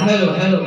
Hello hello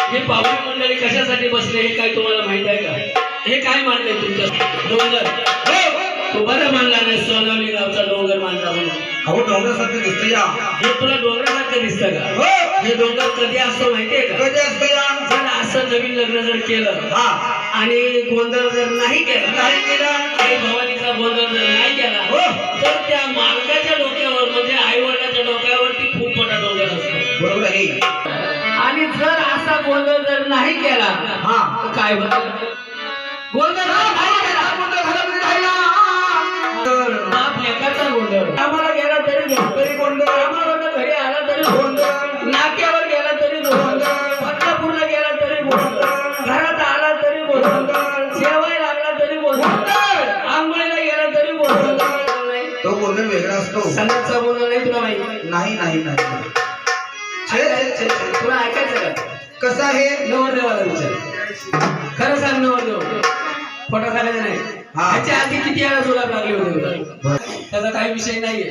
हे पाहुणे मंडळी कशासाठी बसले हे काय तुम्हाला माहित आहे का? हे काय मानलंय तुमच्या डोंगर? तू बरं मानला नाही सोनावली गावचा डोंगर मानला म्हणून. अहो डोंगरासारखं दिसतं या. हे तुला डोंगरासारखं दिसतं का? हे डोंगर कधी असतो माहितीये का? कधी असतं या? जर असं नवीन लग्न जर केलं हा आणि गोंधळ जर नाही केला, नाही केला आई भवानीचा गोंधळ जर नाही केला तर त्या मालकाच्या डोक्यावर म्हणजे आई वडिलाच्या डोक्यावरती खूप मोठा डोंगर असतो. बरोबर आहे. आणि जर असा गोंधळ जर नाही केला हा तर काय होतं? गोंधळ नाही केला, बाप लेकाचा गोंधळ. आम्हाला गेला तरी गोंधळ, आम्हाला घरी आला तरी गोंधळ, नाक्यावर गेला तरी गोंधळ, पत्तापूरला गेला तरी गोंधळ, घरात आला तरी गोंधळ, जेवायला लागला तरी गोंधळ, आंघोळीला गेला तरी गोंधळ. तो गोंधळ वेगळा असतो. सणाचा गोंधळ नाही तुला माहिती? नाही नाही नाही. तुला ऐकायचं का? कसं आहे? नवरदेवाला विचार. खरं सांग नवरदेव, खोटा सांगायचं नाही. ह्याच्या आधी किती वेळा जुलाब लागले होते? त्याचा काही विषय नाहीये,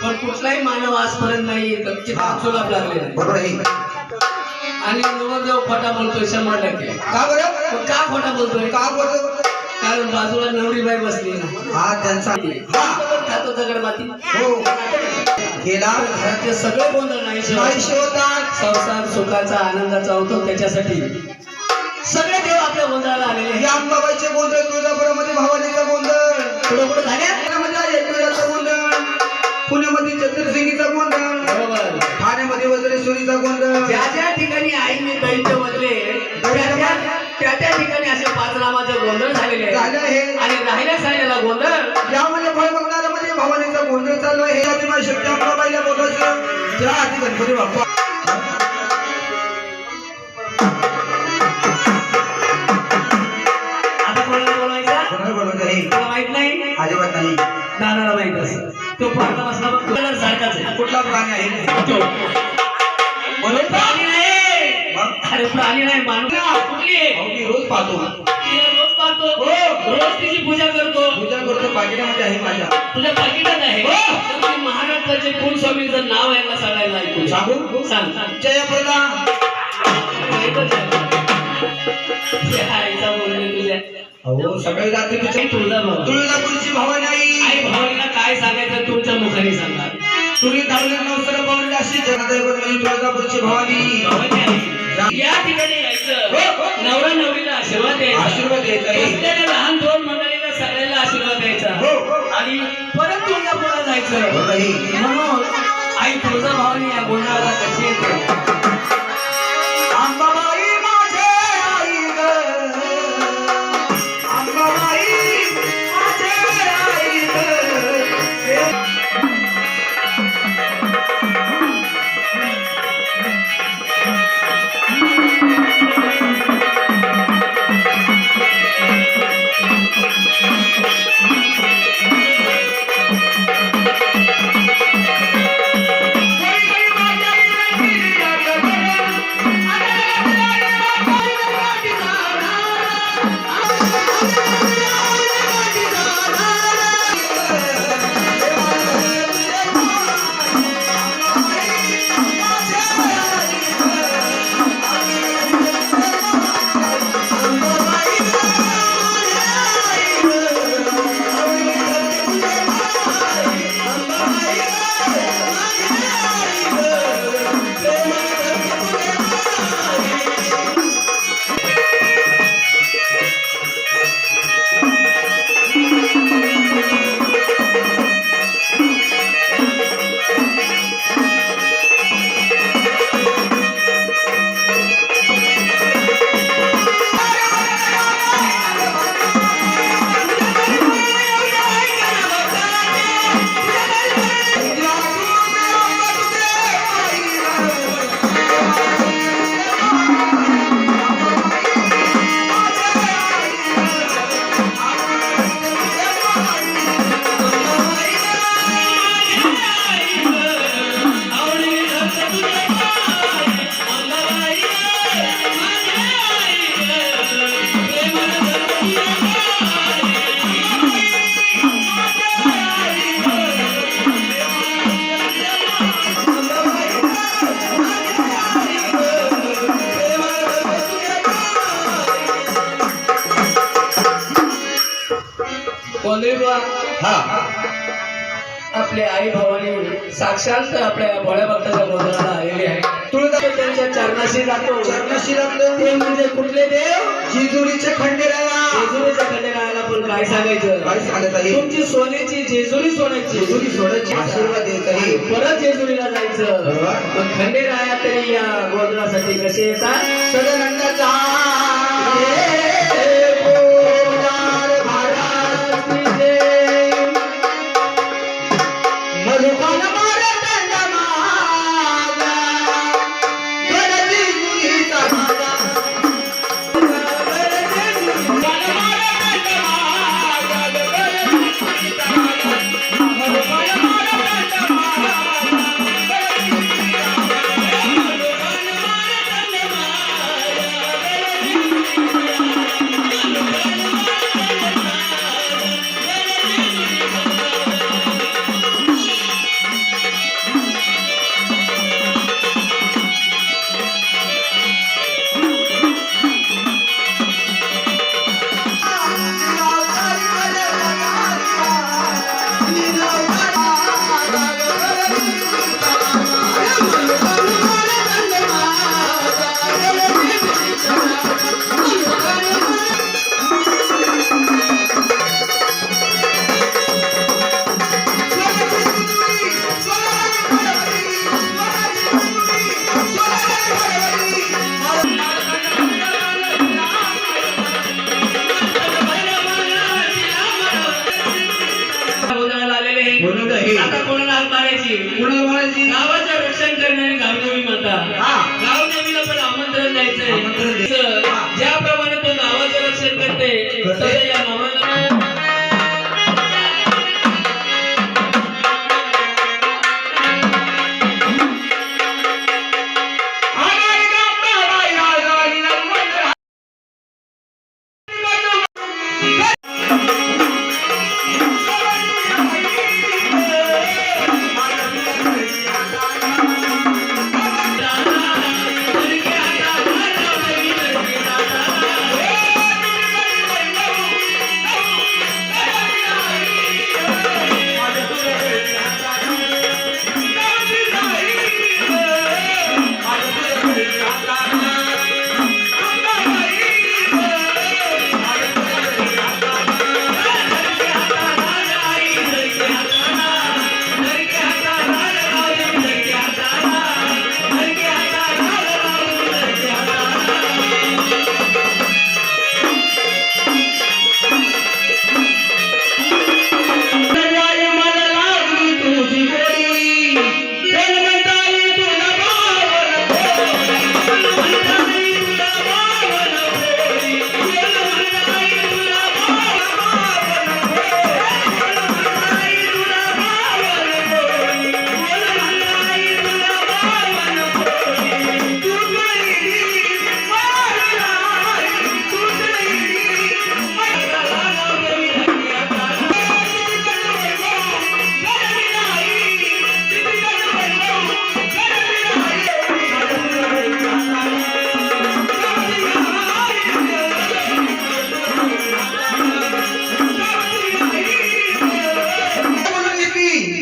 पण कुठलाही मानव आजपर्यंत नाहीये की जुलाब लागले नाही. बरोबर आहे. आणि नवरदेव खोटा बोलतोय 100%. का बरं? का खोटा बोलतोय? का बोलतो? कारण बाजूला नवरीबाई बसली ना. हा त्यांचा खातो दगडमाती. हो गेला. घरातले सगळे गोंधळ नाही होतात. संसार सुखाचा आनंदाचा होतो, त्याच्यासाठी सगळे देव आपल्या गोंधळाला आलेले हे अंबाबाईचे गोंधळ, तुळजापुरामध्ये भवानीचा गोंधळ, पुढे पुढे झाल्या. एकविराचा गोंधळ, पुण्यामध्ये चतुर्सिंगीचा गोंधळ, बरोबर. ठाण्यामध्ये वज्रेश्वरीचा गोंधळ. ज्या ज्या ठिकाणी आईने दैत्य बदले त्या ठिकाणी असे 5 नामाचे गोंधळ झालेले झाले आहे. आणि राहिल्या सायला गोंधळ यामध्ये फळबगणारामध्ये भवानीचा गोंधळ चालू आहे. आदिमाय शक्ती अंबाबाईला बोलायचं, त्या आधी गणपती बाप्पा. आता कोणाला बोलवायचा? कोणाला बोलवत आहे? तुला माहित नाही? अजिबात नाही. नानाला माहित असं. तो पाहता बसला बघ, कलर सारखाच आहे. कुठला प्राणी आहे? तो. म्हणून प्राणी नाही. मग? अरे प्राणी नाही, माणूस. कुठली आहे? अहो, मी रोज पाहतो. तिला रोज पाहतो. रोज तिची पूजा करतो. पूजा करतो. पाकिटामध्ये आहे माझ्या. तुझ्या पाकिटात आहे. तर ती महाराष्ट्राचे कुलस्वामीचं नाव आहे ना, सगळ्यांना ऐकून सांगू? सांग. जयप्रदा. एकच आहे. ते आईचा बोलणे तुझ्या. अहो सगळे जाते तुझ्या. तुळजाभवानी. तुळजापूरची भवानी आई. आई भवानीला काय सांगायचं तुमच्या मुखाने सांगा. तुम्ही धावले नवसर पावले अशी जगदैवत म्हणजे तुळजापूरची भवानी. भवानी आई. या ठिकाणी यायचं, नवरा नवरीला आशीर्वाद द्यायचा, आशीर्वाद द्यायचा. बसलेल्या लहान थोर मंडळीला सगळ्यांना आशीर्वाद द्यायचा आणि परत तुळजापूरला जायचं. म्हणून आई तुळजाभवानी या गोंधळाला कशी येते? अंबाबाई माझे आई ग, अंबाबाई माझे आई ग. गोंधळी बुवा हा आपल्या आई भावानी साक्षात आपल्या भोळ्या भक्ताच्या गोंधळाला आलेले आहे. तुळजा त्यांच्या चरणाशी जातो. चरणाशी लागलं ते म्हणजे कुठले देव? जेजुरीचे खंडेराया. जेजुरीच्या खंडेरायाला पण काय सांगायचं? काय सांगत आहे? तुमची सोन्याची जेजुरी सोन्याची जेजुरी सोडायची आशीर्वाद देत आहे. परत जेजुरीला जायचं. बरोबर. मग खंडेराया तरी या गोंधळासाठी कसे येतात? सदानंदाचा मधुपान मारे दंडमाला, गणजी गुरीचा भाला. गोंधळाला आलेले आहे. बोलत आहे. आता कोणाला हाक मारायची? कुणाला म्हणायची? गावाचं रक्षण करणारी गावदेवी माता. हा. गावदेवीला पण आमंत्रण द्यायचंय. आमंत्रण द्यायचं. हा. ज्याप्रमाणे तो गावाचं रक्षण करते तसं या मामाला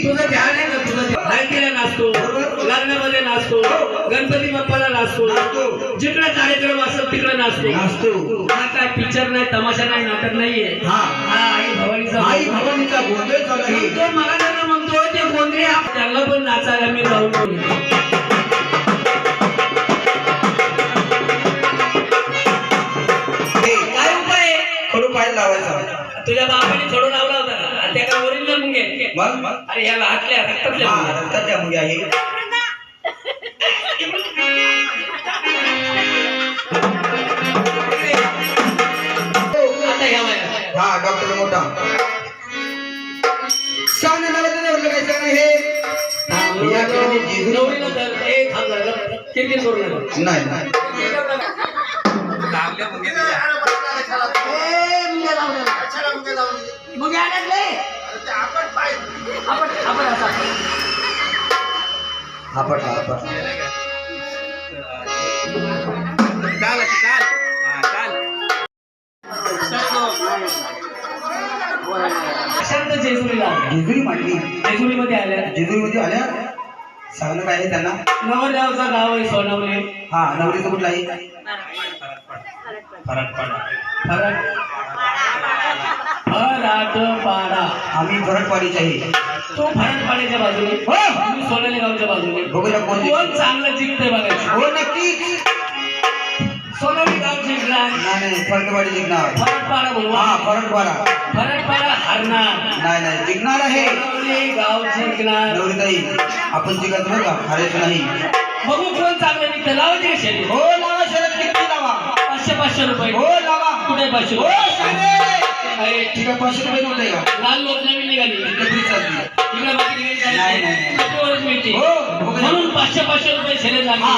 तुझं ध्यान आहे ना? तुझं हळदीला नाचतो, लग्नामध्ये नाचतो, गणपती बाप्पाला नाचतो, जिकडे कार्यक्रम असेल तिकडे नाचतो. हा काय पिक्चर नाही, तमाशा नाही, नाटक नाहीये. हा. हा आई भवानीचा आई भवानीचा गोंधळ चालू आहे. तो मला त्यांना म्हणतो ते गोंधळी त्यांना पण नाचायला मी जाऊन काय उपाय आहे? खडू पाय लावायचा. तुझ्या बापाने खडू लावला होता का? आणि त्या काय ओरिजिनल मुंगे? मग अरे ह्याला हातल्या रक्तातल्या हा मुंग्या. रक्ताच्या मुली आहे. आता ह्या वयात. हा डॉक्टर मोठा सांग लगायचं नाही हे. या ठिकाणी जेजुरी- नवरीला धर. ए, थांब जरा. किरकिर करू नका. नाही नाही मुंग्या आणले. आपण असा. आपटला आपटला. तर जेजुरीला आल्या. जेजुरी मांडली. जेजुरीमध्ये आल्या. जेजुरीमध्ये आल्या. सांगणं काय आहे त्यांना? नवरदेवाचं गाव आहे सोनवणे. हा, नवरीचं कुठलं आहे? फराटपाडा. आम्ही भरटवाडीचे आहे. तो फराटपाड्याच्या बाजूने, हो. मी सोनाली गावच्या बाजूने. बघूया कोण जिंकतं. कोण चांगलं जिंकतंय बघायचं. हो नक्की. सोनाली गाव जिंकणार, नाही फरटवाडी जिंकणार. फराटपाडा हा बोलवा. फरटवाडा. फराटपाडा हरणार. नाही जिंकणार आहे. सोनाली गाव जिंकणार. नवरीताई आपण जिंकत बघा, हारायचं नाही. बघू कोण चांगलं जिंकतं. लावायचे का शरीर? हो लावा, शरद किती लावा. 500 रुपये. हो लावा. कुठे 500 हो रुपये? शाळे. अरे, ठीक आहे, 500 रुपये नव्हते का? लाल लोक नवीन निघाली. कधी चालते? इकडे बाकी निघाली नाही, चालते. नाही. टक्केवारीच मिळते. हो, बघूया. म्हणून 500 रुपये शरीर लागले. हा.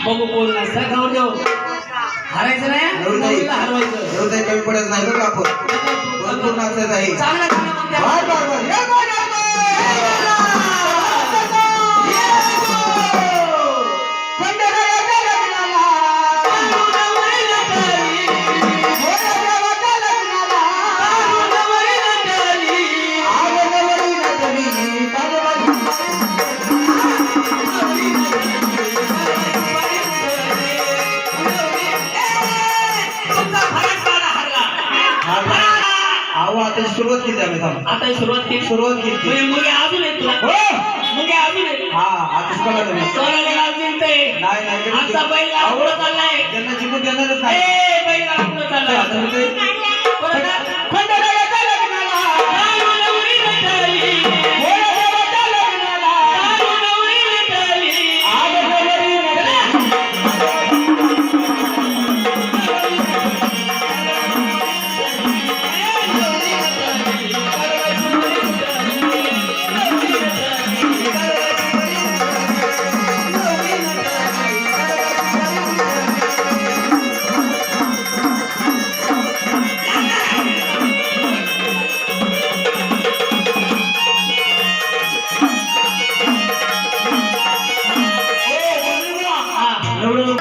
बघू कोण नसता गाव देऊ. हारायचं नाही, नवरीताई नवरीला हरवायचं. नवरीताई कमी पडत नाही बघा आपण. भरपूर नाचायचं आहे. चांगलं चांगलं म्हणते. बार बार बार या बार या बार. पंढरवड्याच्या लग्नाला. होळ्याच्या लग्नाला. आगनवरी नटली, कागवाली. तुमचा फराटपाडा हरला. अहो आता सुरुवात केली आम्ही थांब. आता ही सुरुवात केली. सुरुवात केली. म्हणजे मुगे अजून आहेत तुला. हो. मुगे अजून आहेत. हा आताच बघा तुम्ही. सोनाली गाव जिंकतंय. नाही आमचा बैलगाडा पुढं चाललाय. त्यांना जिंकून देणारच नाही. ए, बैलगाडा पुढं चाललाय. आता नवरीताई, परत पंढरवड्याच्या लग्नाला. नवरी नटली. होळ्याच्या लग्नाला. नवरी नटली. आगनवरी नटली.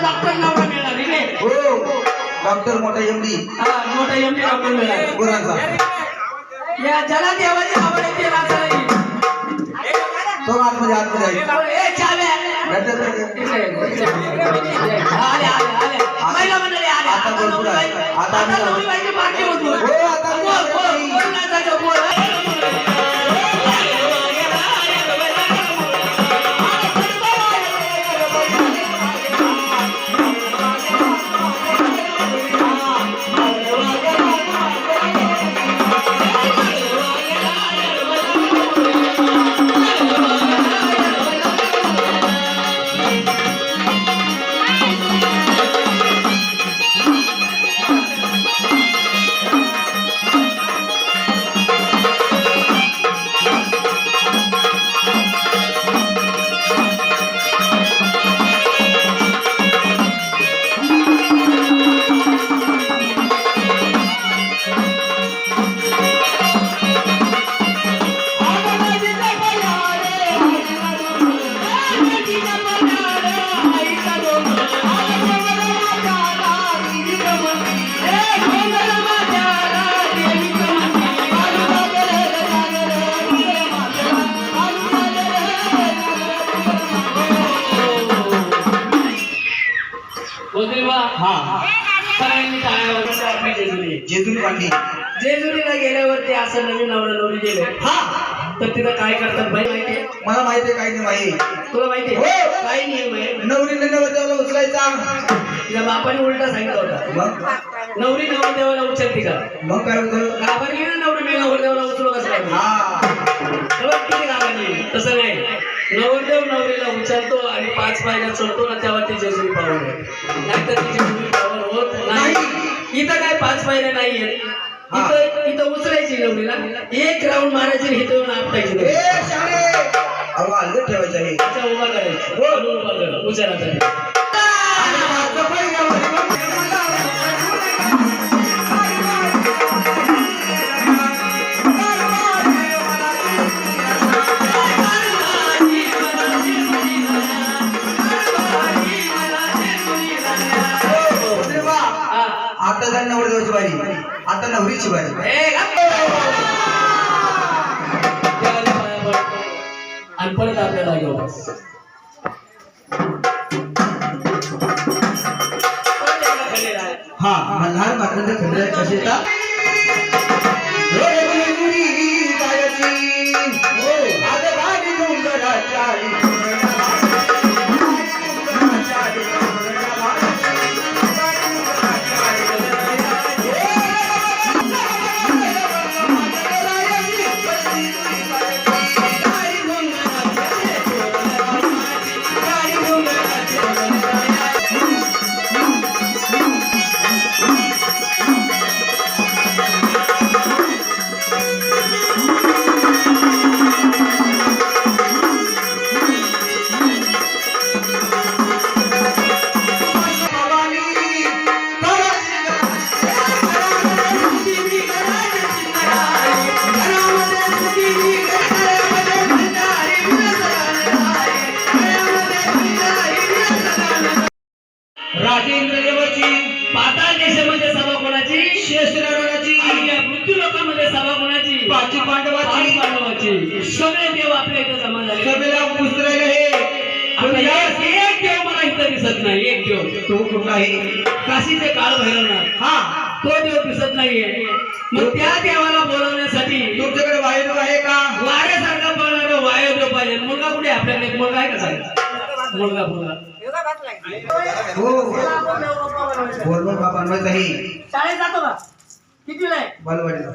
डॉक्टर नवरा मिळणार रे. हो डॉक्टर मोठा एमडी मोठा एमडी डॉक्टर मिळणार. गुरांचा. या ज्याला देवाची आवड आहे ते राजा नाही. तो आतमध्ये आहे. ए, चाव्या. भेटत नाही. आले, आले, आले. महिला मंडळी आले. आता भरपूर आहे. आता आम्ही नवरी बाईची पार्टी होती. हो, आता आम्ही बोल, बोल, बोल नाचायचं, बोल. हा सगळ्यांनी टाळ्या वाजवल्या. आपली जेजुरी. जेजुरी मांडली. जेजुरीला गेल्यावरती असं नवीन नवरा नवरी गेले. हा तर तिथं काय करतात बाई माहितीये? मला माहिती आहे काही नाही माहिती. तुला माहितीये? हो. काय नियम आहे? नवरीने नवरदेवाला उचलायचा. तिच्या बापाने उलटा सांगितलं होता. मग नवरी नवरदेवाला उचलती का? मग काय होतं? घाबरली ना नवरी मी नवरदेवाला उचलू कसं काय? हा तेव्हा किती घाबरली? तसं नाही. नवरदेव नवरीला उचलतो आणि 5 पायऱ्या चढतो ना तेव्हा ती जेजुरी पावर होते. नाहीतर ती जेजुरी पावर होत नाही. इथं काय 5 पायऱ्या नाहीये. इथं उचलायची नवरीला, 1 राऊंड मारायची आणि इथं येऊन आपटायची नवरी. ए शाळे अहो अलगद ठेवायचं आहे. त्याच्या उभा करायची. हो, उभा कर उचलायचा. आता नवरदेवाची बारी, आता नवरीची बारी. आणि परत आपल्या जागेवर परत एकदा खाली राहा. हा मल्हार मात्रांचे खंडे कसे येतात राजेंद्र देवाची पाताळ देशामध्ये सभा कोणाची शेषनारायणाची आणि या मृत्यू लोकांमध्ये सभा कोणाची पाची पांडवाची पांडवाची सगळे देव आपल्या इथं जमा झाले सभेला पुस्तरायला हे आता यात एक देव मला इथं दिसत नाही एक देव तो कुठला आहे काशीचे काळ भैरवनाथ हा तो देव दिसत नाहीये मग त्या देवाला बोलवण्यासाठी तुमच्याकडे वायुदेव आहे का वाऱ्यासारखा पळणारा वायुदेव पाहिजे मुलगा कुठे आहे? आपल्याकडे एक मुलगा आहे का सांगा मुलगा हो बोल बोल बाबा बनवायचं आहे शाळेत जातो का कितीला आहे बालवाडीला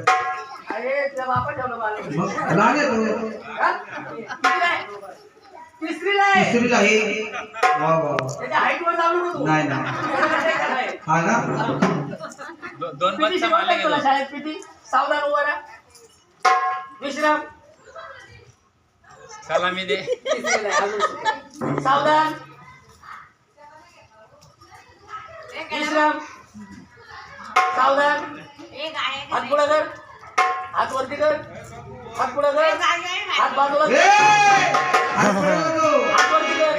अरे त्या बापा ठेवलं मला मग लहान आहे तो कितीला आहे तिसरीला आहे तिसरीला आहे वा वा त्याच्या हाईट वर जाऊ नको नाही नाही हा ना दोन किती शिकवलंय तुला शाळेत किती सावधान उभा राहा विश्राम सलामी दे तिसरीला आहे, अजून. सावधान विश्राम सावधान हात पुढे कर हात वरती कर हात पुढे कर हात बाजूला कर. ए! हात पुढे नको. हात वरती कर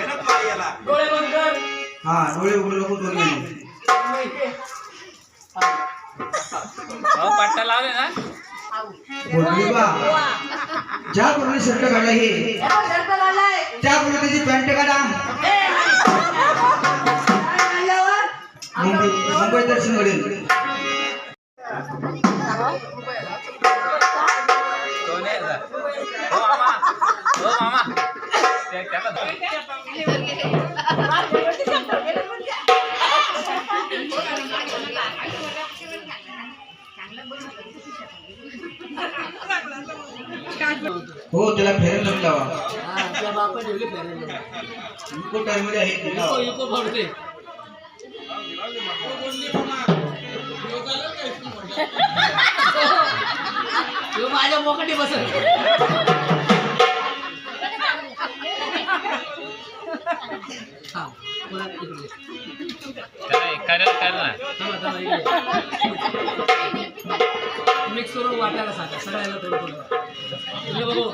डोळे बंद कर हा डोळे उघडू नको दोन मिनिट. हो पट्टा लावले ना बोलली बा ज्या कोणी शर्ट काढला हे शर्ट घालाय त्या कोणी त्याची पॅन्ट काढा मुंबई दर्शन घडेल तो नाही येत. हो मामा हो मामा त्याला हो त्याला फेरेल लावून लावा आपल्या बापा ठेवली फेरेल इको टाइम मध्ये आहे ते लावा. इको फोडते ह्यो माझ्या मोकटी बसत हा पुन्हा इकडे. करेल कर ना थांबा, इकडे. मिक्स करून वाटायला सांगा सगळ्याला थोडं थोडं इकडे बघू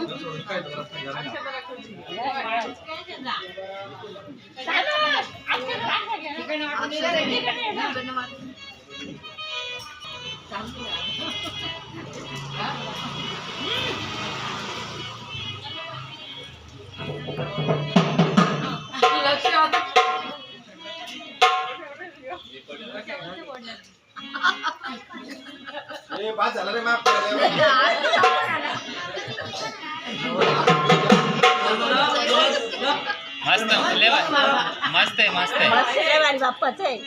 मस्त लेवा मस्त आहे मस्त आहे बाप्पाचं आहे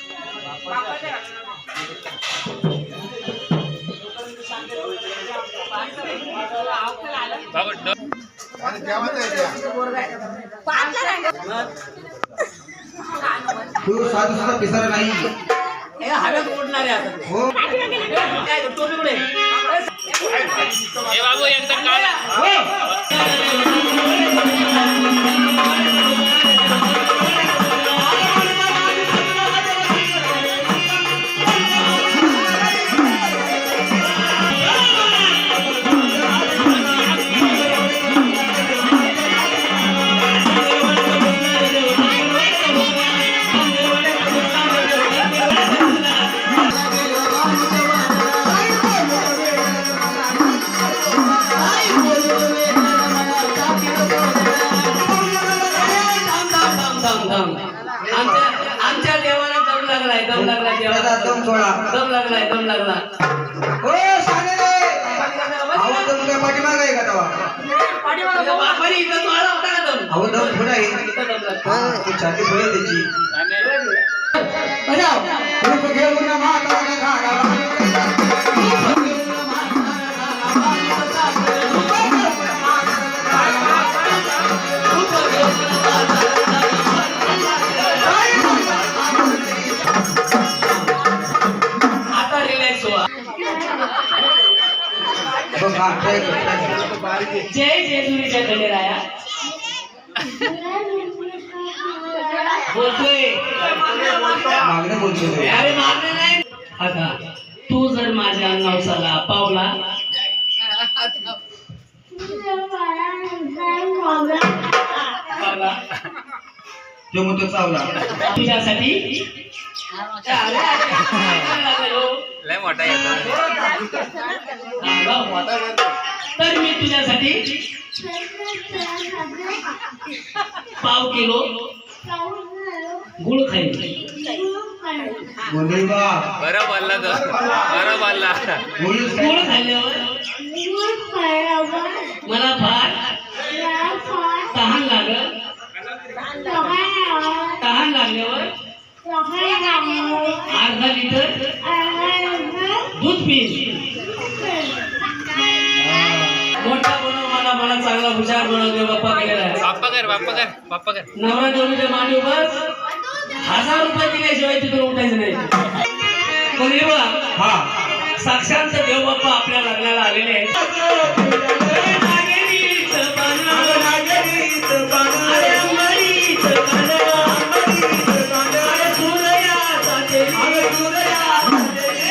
बाबा तो साधू सुद्धा पिसारा नाही हे हवेत उडणारे आता हो काय टोपी कुठे हे बाबू एकदम काढा दम सोडा दम लागलाय दम लागला हो साने रे अहो दम काय पाठीमाग आहे का तेव्हा बापाने इथं तो आला होता का दम अहो दम थोडा आहे इथं दम लागला हा, ती छाती पुढे त्याची साने. बजाव रूप घेऊन म्हातारा घाला आता रिलॅक्स व्हा बघ हा ट्राय कर जय जेजुरीच्या गणराया बोलतोय मागणं बोलतो ते. अरे मारणे नाही आता तू जर माझ्या नवसाला पावला पावला तो म्हणतो चावला तुझ्यासाठी अरे, लय मोठा येतो. तर मी तुझ्यासाठी पाव किलो गुळ खाईन बोले बा बरं बोलला तो. बरं बोलला. बोलूच काय? गुळ खाल्ल्यावर मला फार तहान लागल तहान लागल्यावर अर्धा लिटर दूध पिईन मोठा बनव मला चांगला हुशार बनवतो बाप्पा गेला बाप्पा कर बाप्पा कर बाप्पा कर. नवरा नवरीच्या मांडी बस 1000 रुपये दिल्याशिवाय तिथून उठायचं नाही कोणी बा हा साक्षात देव बाप्पा आपल्या लग्नाला आलेले आहेत नागेरीचं पानं, नागेरीचं पानं, अरे अंबारीचं पानं, अंबारीचं पानं, अरे सूर्याचा तेज, अरे सूर्याचा तेज,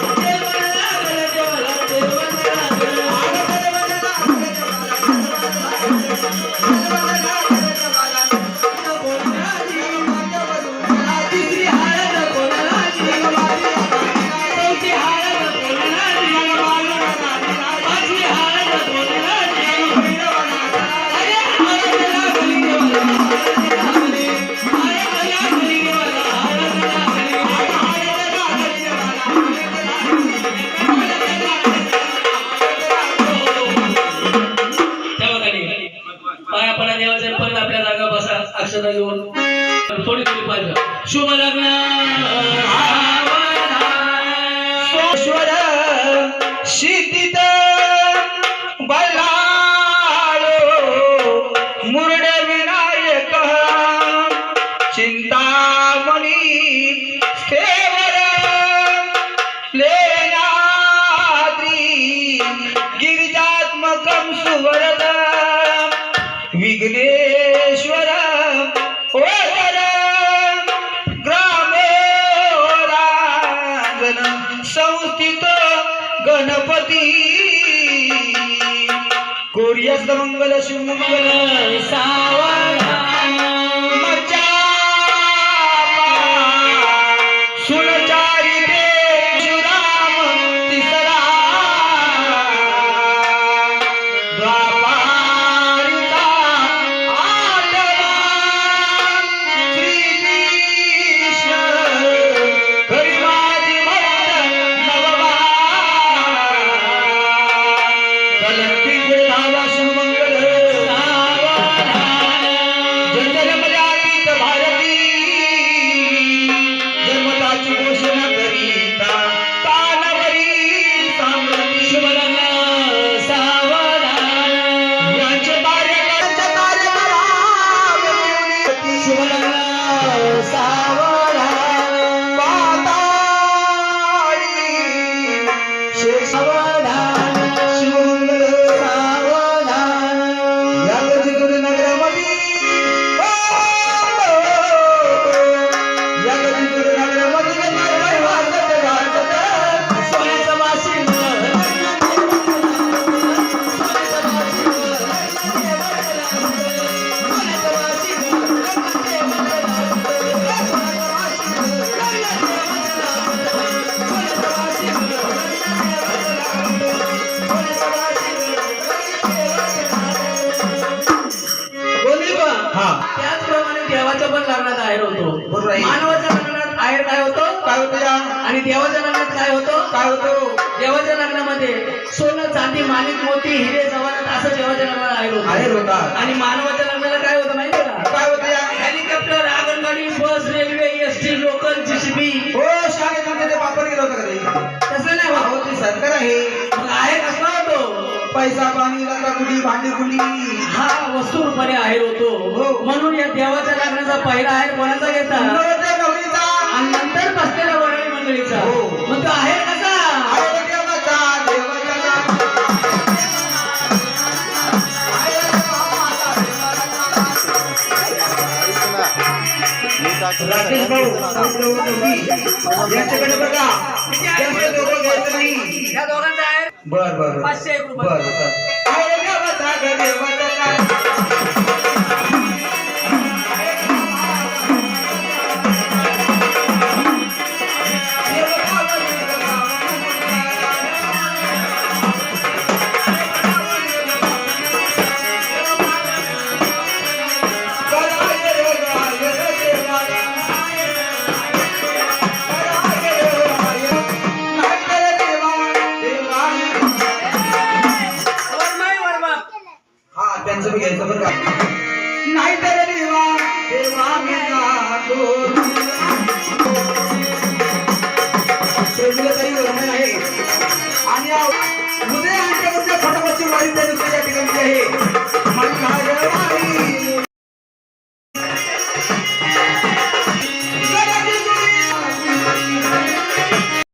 देवाला लागलं, देवाला लागलं, देवाला लागलं, देवाला तिसरी हळद कोणाला दिली, चौथी हळद कोणाला दिली, पाचवी हळद कोणाला दिली, अरे हळद लागली देवाला, हळद लागली, हळद लागली देवाला, हळद लागली, हळद लागली देवाला, तेव्हा खाली पाया पडा देवाचे परत आपल्या जागा बसा अक्षता घेऊन थोडी थोडी पाहिजे शुभ लग्न सोश्वर शिदित बल्लाळो मुरड विनायक चिंतामणी स्थेवर लेनाद्री गिरिजात्मकं सुवरद विघ्नेश्वर ओदर ग्रामोरांगण संस्थित गणपती कोरियस मंगल शिवमंगल मज्जा सुनचारी ते शिवराम तिसरा द्वापारिका आठवा श्रीकृष्ण हरी माझी भक्त नववा कलंकी गुरुधावा शिवमंगल जंजल मर्यादित भारती जन्मताची घोषणा करीता कानवरी साम्राज्य शुभ लग्न सावधान यांचे कार्य शुभ लग्न सावधान पाताळी शेष सावधान शिवमंगल सावधान यागजिगुर नगरमधी यागजिगुर नगरमधी वाजत गाजत सोन्याचं वाशिंग सोन्याचं वाशिंग होतं या आणि देवाच्या लग्नात काय होतं? काय होतो देवाच्या लग्नामध्ये सोनं चांदी माणिक मोती हिरे जवाहरात असं देवाच्या लग्नाला आहे होतं. आहे होता आणि मानवाच्या लग्नाला काय होतं माहिती आहे का? काय होतं या हेलिकॉप्टर आगनगाडी bus railway ST local JCB. हो शाळेमध्ये ते वापर केला होता कधी तसं नाही होत. अहो ते सरकार आहे मग आहे कसला होतो? पैसा पाणी लता कुडी भांडी कुडी हा वस्तू रूपाने आहे होतो. हो. म्हणून या देवाच्या लग्नाचा पहिला आहे कोणाचा घेता नवरदेव नवरीचा आणि नंतर बसलेला वरळी मंडळीचा. हो. मग तो आहे कसा? आहे देवाचा देवाचा राकेश भाऊ यांच्याकडे बघा त्यांचं दोघं घ्यायचं नाही या दोघांचा आहे बर बर 501 रुपये. बर आहे देवाचा देवाचा त्यांचं बी घ्यायचं बरं का नाही तर देवा देवा मी जातो प्रेमीला काही वर्णन आहे आणि उदय यांच्या फटाफटची वारी त्या दिवशी या ठिकाणी आहे